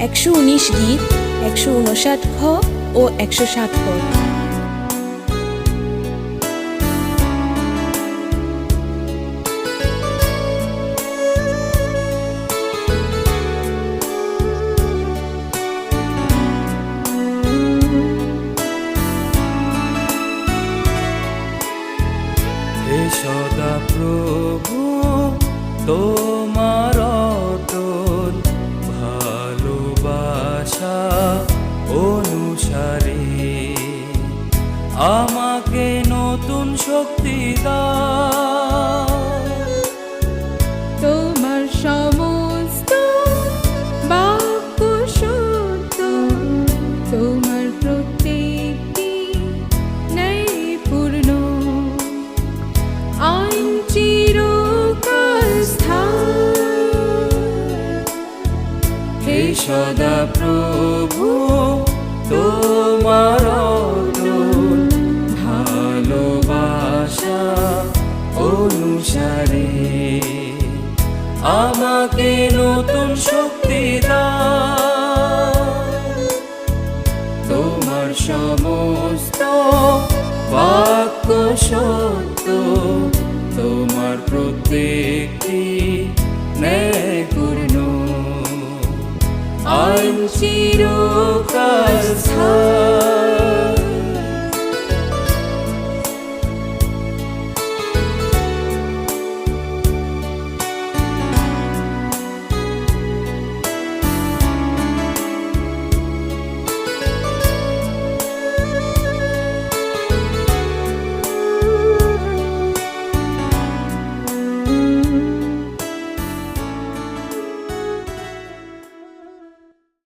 119 গীত, 159 খ ও 160 পদ। হে সদা প্রভু তোমার অটল ভালোবাসা অনুসারে আমাকে নতুন শক্তি দাও। তোমার সমস্ত বাক্য সত্য, তোমার প্রত্যেকটি ন্যায়পূর্ণ, আইন চিরকাল স্থায়ী। হে সদা প্রভু তোমার অটল ভালোবাসা অনুসারে আমাকে নতুন শক্তি দাও। তোমার সমস্ত বাক্য সত্য, তোমার প্রত্যেকটি ন্যায়পূর্ণ, আইন চিরকাল স্থায়ী।